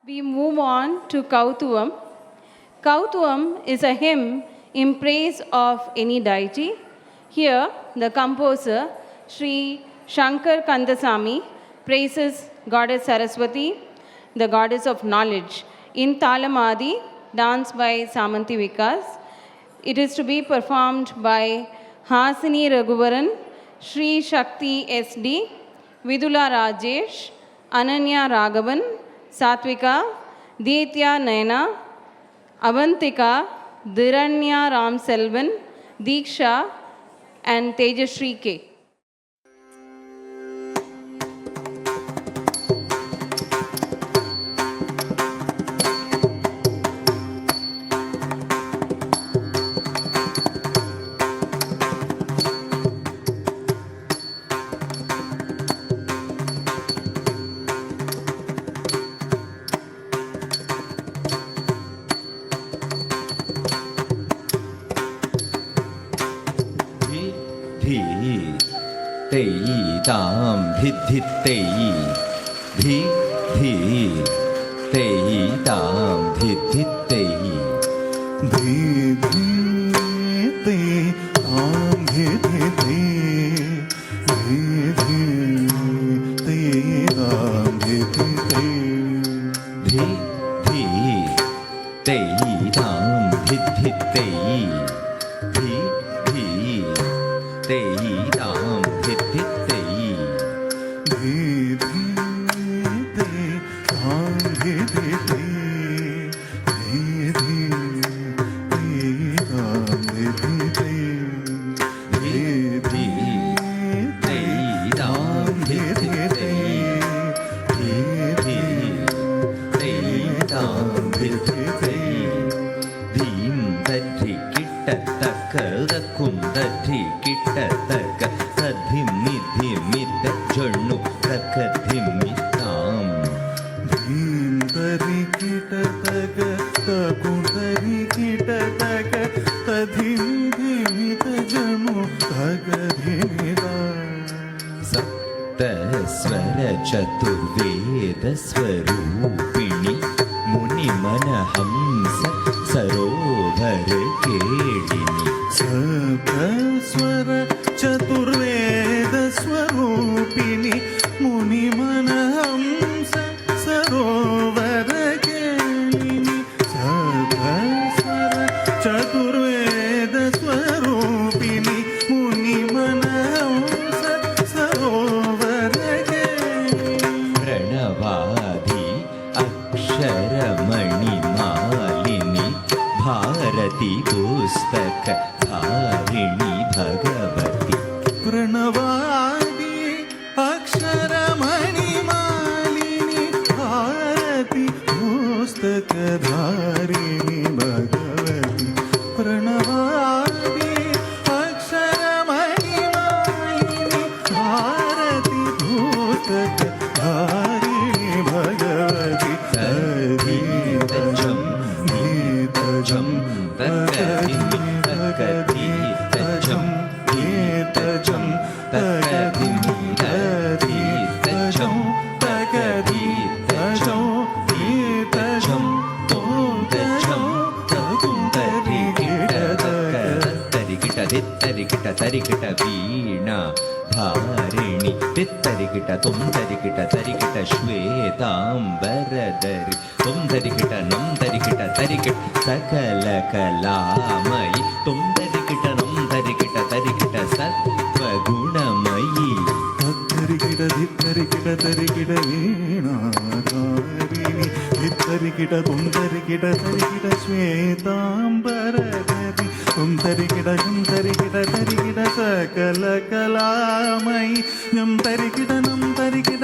We move on to Kautuvam. Kautuvam is a hymn in praise of any deity. Here, the composer, Sri Shankar Kandasamy, praises Goddess Saraswati, the goddess of knowledge, in Talamadi, danced by Samanti Vikas. It is to be performed by Hasini Raghuvaran, Sri Shakti SD, Vidula Rajesh, Ananya Raghavan, Satvika, Ditya Naina, Avantika, Dhiranya Ram Selvan, Diksha, and Tejashri K. तेयीतां धिद्धि तेयी धी धी तेयीतां धिद्धि तेयी धी धी ते तां धिद्धि ते धी धी ते तां धिद्धि ते धी धी तेयीतां धिद्धि तेयी धी धी तेयीतां धिद्धि तेयी धी धी ते तां धिद्धि ते धी धी ते तां धिद्धि ते धी धी तेयीतां धिद्धि तेयी धी धी तेयीतां धिद्धि तेयी धीं दद्धि किट्टतक्क दक्कुं दद्धि किट्टतक्क तद्धिं निधिं मिद्द जण्णु तक्क धिम्मिताम् धीं तरि किट तक तकुं तरि किट तक तधिं धीमित जनु तक धीमिता सप्तस्वर चतुर्वेद स्वरूपिणि मुनिमनहंस सरोवर केडिनि सप्तस्वर चतुर्वेद स्वरूपिणि मुनिमनहंस सरोवर केलिनि सप्तस्वर चतुर्वेद स्वरूपिणि मुनिमनहंस सरोवर केलिनि प्रणवादि अक्षरमणिमालिनि भारती पुस्तक धारिणि भगवति प्रणवादि अक्षरमणिमालिनि भारती पुस्तकधारिणि भगवति प्रणवादि अक्षरमणिमालिनि भारती पुस्तकधारिणि भगवति तद्गीतजं गीतजं तद्गीतजं गीतजं तद्गीतजं तद्गीतजं गीतजं तोंतजं तरिकिट तरिकिट वीणा धारिणि तित्तरिकिट तुम तरिकिट श्वेतांबरधरि तुम तरिकिट नम तरिकिट सकल कलामयि तुम तरिकिट नम तरिकिट सत्वगुणमयि तरिकिट धित्तरिकिट तरिकिट वीणाधारिणि धित्तरिकिट तुं तरिकिट श्वेतांबरधरि तुं तरिकिट सकल कलामयि यं तरिकिट नम तरिकिट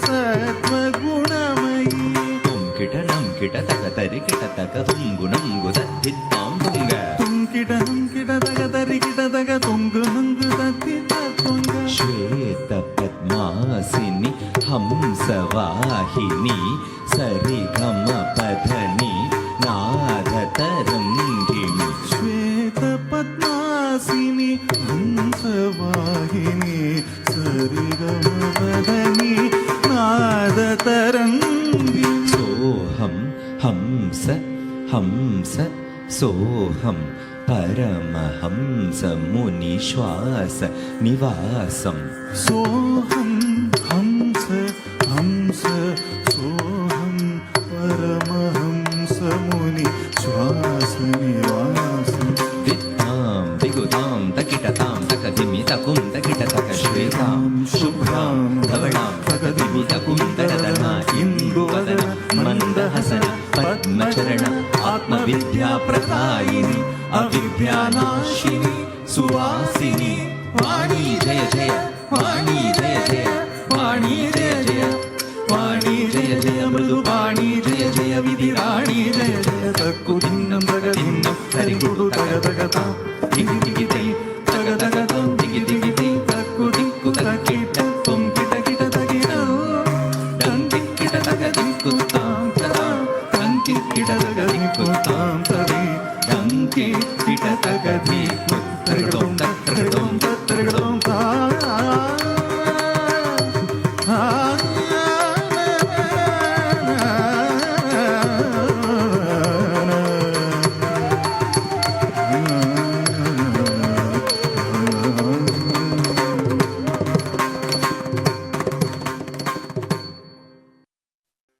सत्वगुणमयि तुम किट नम किट तक तरिकिट तक तुम गुणं गुदद्धित्तां तुंग तुं किट नम किट तक तरिकिट तक तुं गुणं गुदद्धित्तां श्वेत पद्मासिनी हंसवाहिनी सरिगम पधनी नादतरङ्गिणी श्वेत पद्मासिनी हंसवाहिनी सरिगमपदनी नादतरङ्गिणी ಹಂಸ ಹಂಸ ಸೋಹಂ ಪರಮಹಂಸ ಮುನಿಶ್ವಾಸ ನಿವಾಸಂ सोऽहं हंस हंस सोऽहं परमहंस मुनि श्वासनिवासम् विद्यां विगुदां तकिटतां तकधिमि तकुं तकिट तक श्वेतां शुभ्रां धवलां तकधिमि तकुं तटधरा इन्दुवदन मन्दहसन पद्मचरण आत्मविद्या प्रदायिनी अविद्यानाशिनी सुवासिनी वाणी जय जय वाणी जय जय वाणी जय जय वाणी जय जय मृदुवाणी जय जय विधिराणी जय जय तक्कुदिन्नं तगदिन्नं तरिकुडु तगतगता दिगि दिगि दै तगतगतं दिगि दिगि दै तक्कुदिक्कु तक्किट त्वं किटकिट तगिरौ डङ्किट तगदिक्कुतां तदा तङ्किट तगदिक्कुतां तदि डङ्किट तगदिक्कुतां तगडों तगडों तगडों